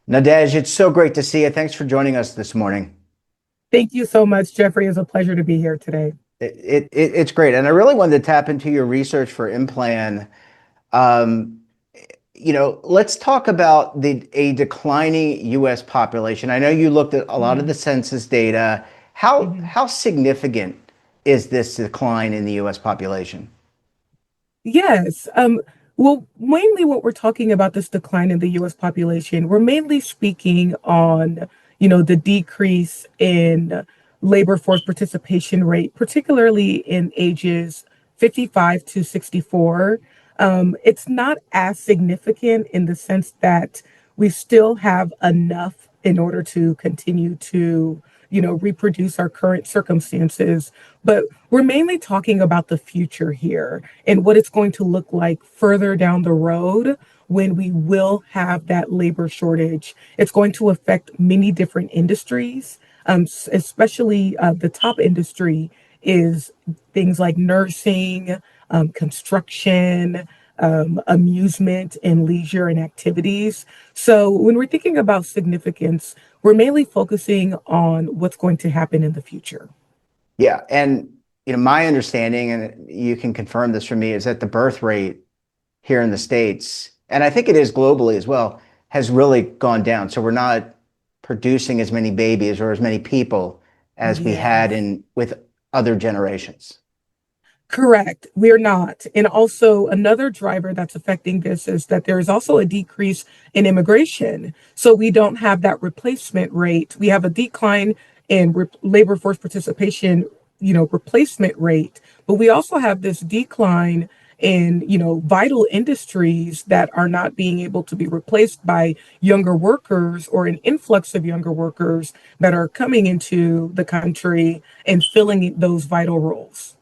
Nadège, it's so great to see you. Thanks for joining us this morning. Thank you so much, Jeffrey. It's a pleasure to be here today. It's great. And I really wanted to tap into your research for IMPLAN. Um, let's talk about a declining U.S. population. I know you looked at a lot of the Mhm. census data. How Mhm. how significant is this decline in the U.S. population? Yes. Well, mainly what we're talking about this decline in the US population, we're mainly speaking on, the decrease in labor force participation rate, particularly in ages 55 to 64. It's not as significant in the sense that we still have enough in order to continue to, reproduce our current circumstances. But we're mainly talking about the future here and what it's going to look like further down the road when we will have that labor shortage. It's going to affect many different industries, especially the top industry is things like nursing, construction, amusement and leisure and activities. So when we're thinking about significance, we're mainly focusing on what's going to happen in the future. Yeah, and my understanding, and you can confirm this for me, is that the birth rate here in the States, and I think it is globally as well, has really gone down. So we're not producing as many babies or as many people as we had Yes. in with other generations. Correct. We're not. And also, another driver that's affecting this is that there is also a decrease in immigration. So we don't have that replacement rate. We have a decline in labor force participation, replacement rate, but we also have this decline in, vital industries that are not being able to be replaced by younger workers or an influx of younger workers that are coming into the country and filling those vital roles.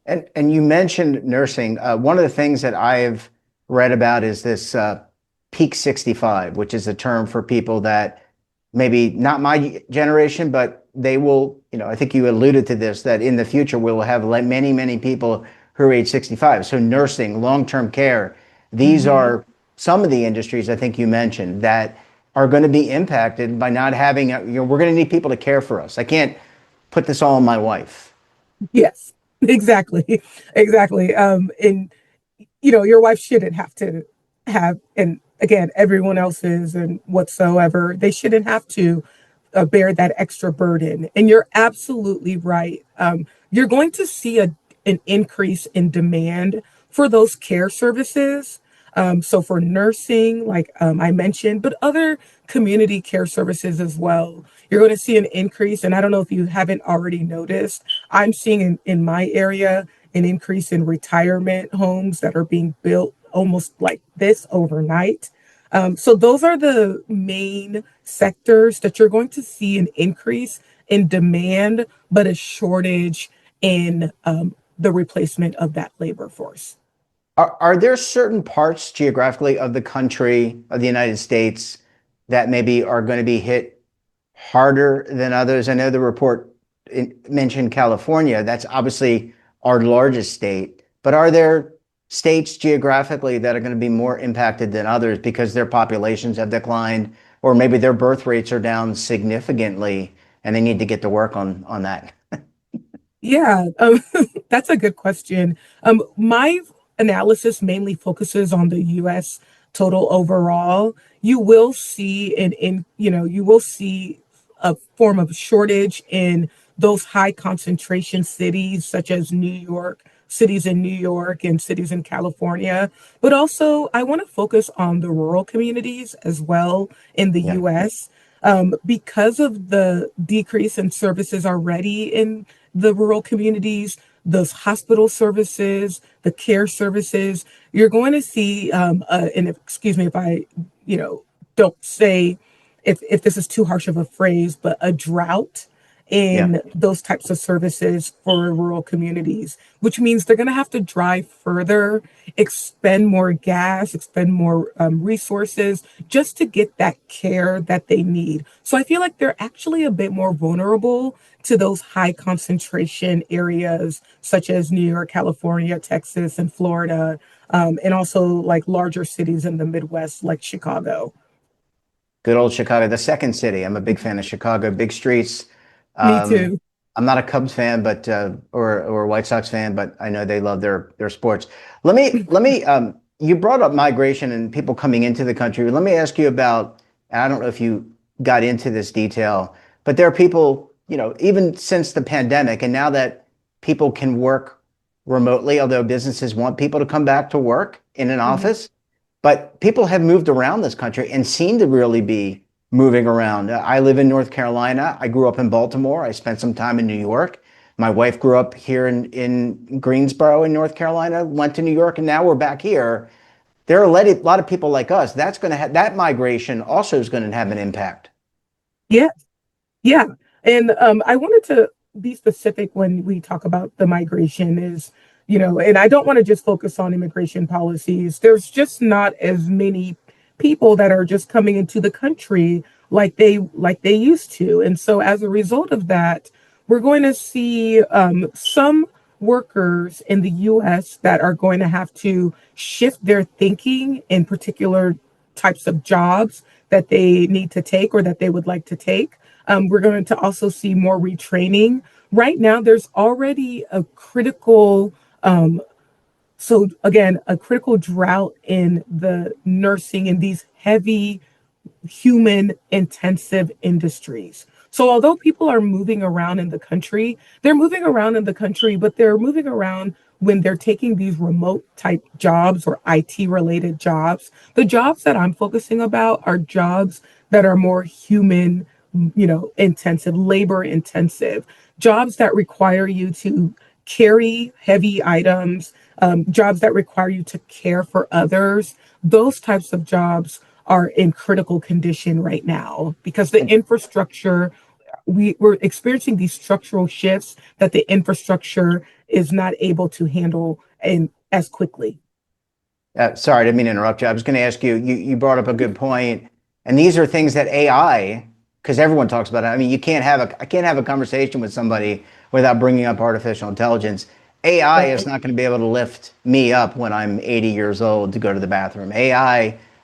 And you mentioned nursing. One of the things that I've read about is this peak 65, which is a term for people that maybe not my generation, but they will, I think you alluded to this, that in the future we will have many, many people who are age 65. So nursing, long-term care, these Mhm. are some of the industries I think you mentioned that are going to be impacted by not having, we're going to need people to care for us. I can't put this all on my wife. Yes, exactly. Exactly. And your wife shouldn't have to have, and again, everyone else's and whatsoever, they shouldn't have to bear that extra burden. And you're absolutely right. You're going to see an increase in demand for those care services. So for nursing, like I mentioned, but other community care services as well, you're going to see an increase. And I don't know if you haven't already noticed, I'm seeing in my area an increase in retirement homes that are being built almost like this overnight. So those are the main sectors that you're going to see an increase in demand, but a shortage in the replacement of that labor force. Are there certain parts geographically of the country, of the United States, that maybe are going to be hit harder than others? I know the report mentioned California. That's obviously our largest state. But are there states geographically that are going to be more impacted than others because their populations have declined, or maybe their birth rates are down significantly and they need to get to work on that? Yeah, that's a good question. My analysis mainly focuses on the U.S. total overall. You will see you will see a form of shortage in those high concentration cities, such as New York, cities in New York and cities in California. But also, I want to focus on the rural communities as well in the Yeah. U.S. Because of the decrease in services already in the rural communities, those hospital services, the care services, you're going to see, and excuse me if I, you know, don't say if this is too harsh of a phrase, but a drought Yeah. in those types of services for rural communities, which means they're going to have to drive further, expend more gas, expend more resources just to get that care that they need. So I feel like they're actually a bit more vulnerable to those high concentration areas such as New York, California, Texas, and Florida, and also like larger cities in the Midwest like Chicago. Good old Chicago, the second city. I'm a big fan of Chicago, big streets. Me Um, too. I'm not a Cubs fan, but or a White Sox fan, but I know they love their sports. Let me. You brought up migration and people coming into the country. Let me ask you about. And I don't know if you got into this detail, but there are people, even since the pandemic, and now that people can work remotely, although businesses want people to come back to work in an Mhm. office. But people have moved around this country and seem to really be moving around. I live in North Carolina. I grew up in Baltimore. I spent some time in New York. My wife grew up here in Greensboro in North Carolina, went to New York, and now we're back here. There are a lot of people like us. That's going to have that migration also is going to have an impact. Yeah, yeah. And I wanted to be specific when we talk about the migration is, and I don't want to just focus on immigration policies. There's just not as many people that are just coming into the country like they used to. And so as a result of that, we're going to see some workers in the US that are going to have to shift their thinking in particular types of jobs that they need to take or that they would like to take. We're going to also see more retraining. Right now, there's already a critical, so again, a critical drought in the nursing in these heavy human intensive industries. So although people are moving around in the country, they're moving around in the country, but they're moving around when they're taking these remote type jobs or IT related jobs. The jobs that I'm focusing about are jobs that are more human, intensive, labor intensive, jobs that require you to carry heavy items, jobs that require you to care for others. Those types of jobs are in critical condition right now because the And infrastructure, we're experiencing these structural shifts that the infrastructure is not able to handle and as quickly. Sorry, I didn't mean to interrupt you. I was going to ask you, you brought up a good point, and these are things that AI, because everyone talks about it. I mean, I can't have a conversation with somebody without bringing up artificial intelligence. AI is Right. not going to be able to lift me up when I'm 80 years old to go to the bathroom.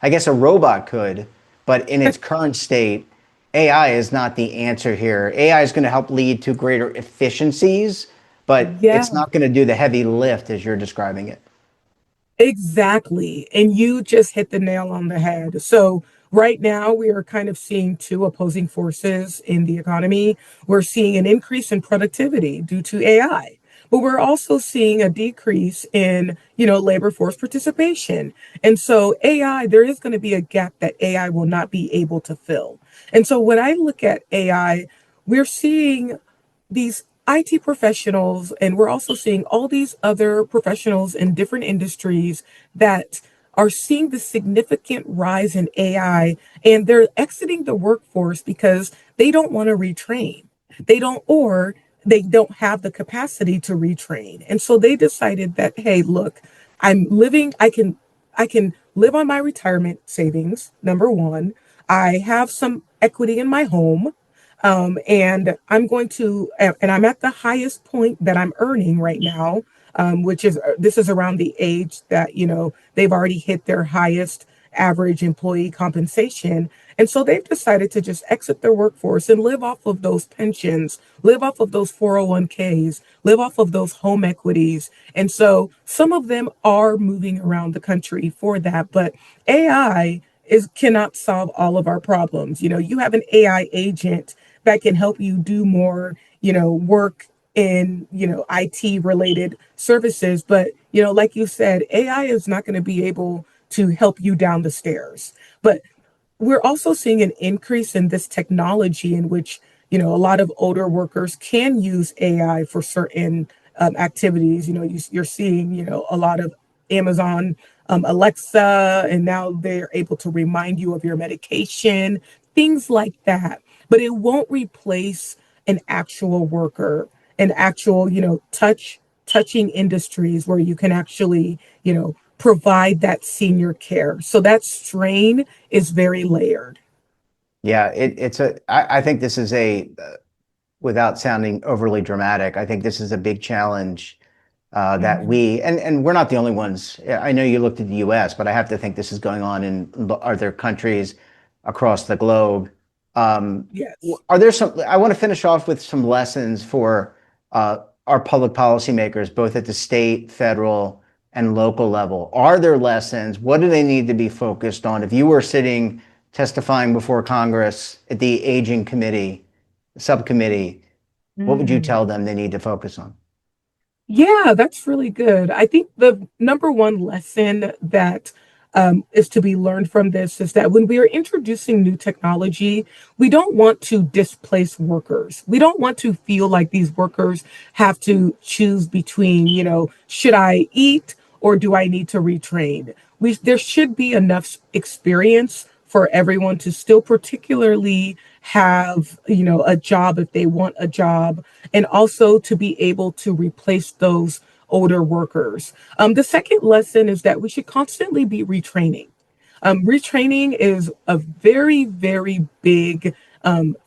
I guess a robot could, but in its current state, AI is not the answer here. AI is going to help lead to greater efficiencies, but Yeah. it's not going to do the heavy lift as you're describing it. Exactly. And you just hit the nail on the head. So, right now, we are kind of seeing two opposing forces in the economy. We're seeing an increase in productivity due to AI, but we're also seeing a decrease in, labor force participation. And so, AI, there is going to be a gap that AI will not be able to fill. And so, when I look at AI, we're seeing these IT professionals, and we're also seeing all these other professionals in different industries that are seeing the significant rise in AI, and they're exiting the workforce because they don't want to retrain. They don't have the capacity to retrain. And so they decided that, hey, look, I can live on my retirement savings, number one. I have some equity in my home. And I'm at the highest point that I'm earning right now, which is, this is around the age that, they've already hit their highest average employee compensation. And so they've decided to just exit their workforce and live off of those pensions, live off of those 401ks, live off of those home equities. And so some of them are moving around the country for that, but AI cannot solve all of our problems. You have an AI agent that can help you do more, work in, IT related services. But, like you said, AI is not going to be able to help you down the stairs. But we're also seeing an increase in this technology in which, a lot of older workers can use AI for certain activities. You're seeing, a lot of Amazon Alexa, and now they're able to remind you of your medication, things like that. But it won't replace an actual worker, an actual, touching industries where you can actually, provide that senior care. So that strain is very layered. Yeah, I think this is without sounding overly dramatic, I think this is a big challenge that Mhm. and we're not the only ones. I know you looked at the US, but I have to think this is going on in other countries. across the globe. Yes. Are there some, I want to finish off with some lessons for our public policymakers, both at the state, federal, and local level. Are there lessons? What do they need to be focused on? If you were sitting testifying before Congress at the Aging Committee, subcommittee, what would you Mm. tell them they need to focus on? Yeah, that's really good. I think the number one lesson that is to be learned from this is that when we are introducing new technology, we don't want to displace workers. We don't want to feel like these workers have to choose between, should I eat or do I need to retrain? There should be enough experience for everyone to still particularly have, a job if they want a job, and also to be able to replace those older workers. The second lesson is that we should constantly be retraining. Retraining is a very, very big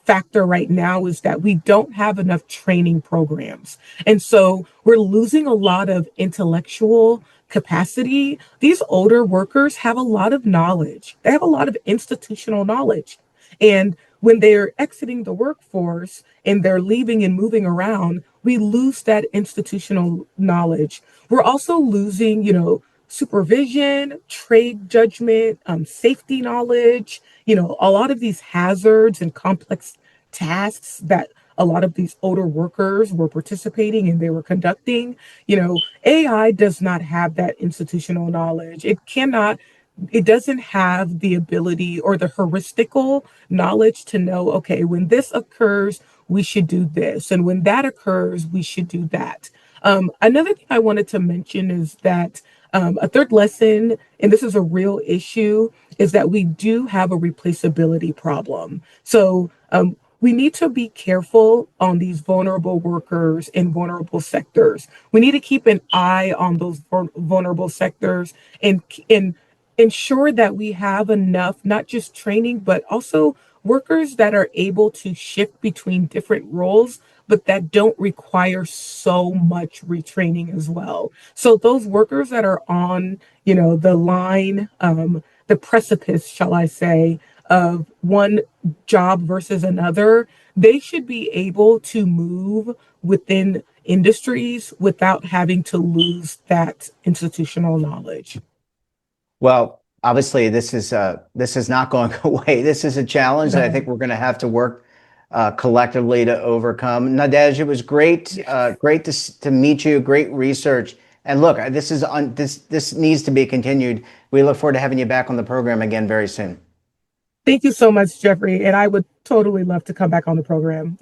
factor right now, is that we don't have enough training programs. And so we're losing a lot of intellectual capacity. These older workers have a lot of knowledge, they have a lot of institutional knowledge. And when they're exiting the workforce and they're leaving and moving around, we lose that institutional knowledge. We're also losing, supervision, trade judgment, safety knowledge, a lot of these hazards and complex tasks that a lot of these older workers were participating and they were conducting. AI does not have that institutional knowledge. It doesn't have the ability or the heuristical knowledge to know, okay, when this occurs, we should do this. And when that occurs, we should do that. Another thing I wanted to mention is that a third lesson, and this is a real issue, is that we do have a replaceability problem. So we need to be careful on these vulnerable workers in vulnerable sectors. We need to keep an eye on those vulnerable sectors and ensure that we have enough, not just training, but also workers that are able to shift between different roles, but that don't require so much retraining as well. So those workers that are on, the line, the precipice, shall I say, of one job versus another, they should be able to move within industries without having to lose that institutional knowledge. Well, obviously, this is not going away. This is a challenge that I think No. we're going to have to work collectively to overcome. Nadège, it was great, Yes. great to meet you. Great research. And look, this needs to be continued. We look forward to having you back on the program again very soon. Thank you so much, Jeffrey. And I would totally love to come back on the program.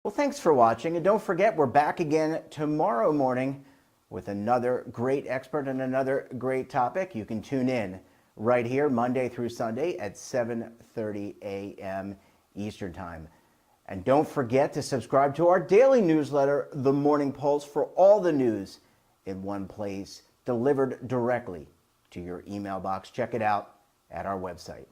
Well, thanks for watching, and don't forget we're back again tomorrow morning with another great expert and another great topic. You can tune in right here Monday through Sunday at 7:30 a.m. Eastern Time. And don't forget to subscribe to our daily newsletter, The Morning Pulse, for all the news in one place, delivered directly to your email box. Check it out at our website.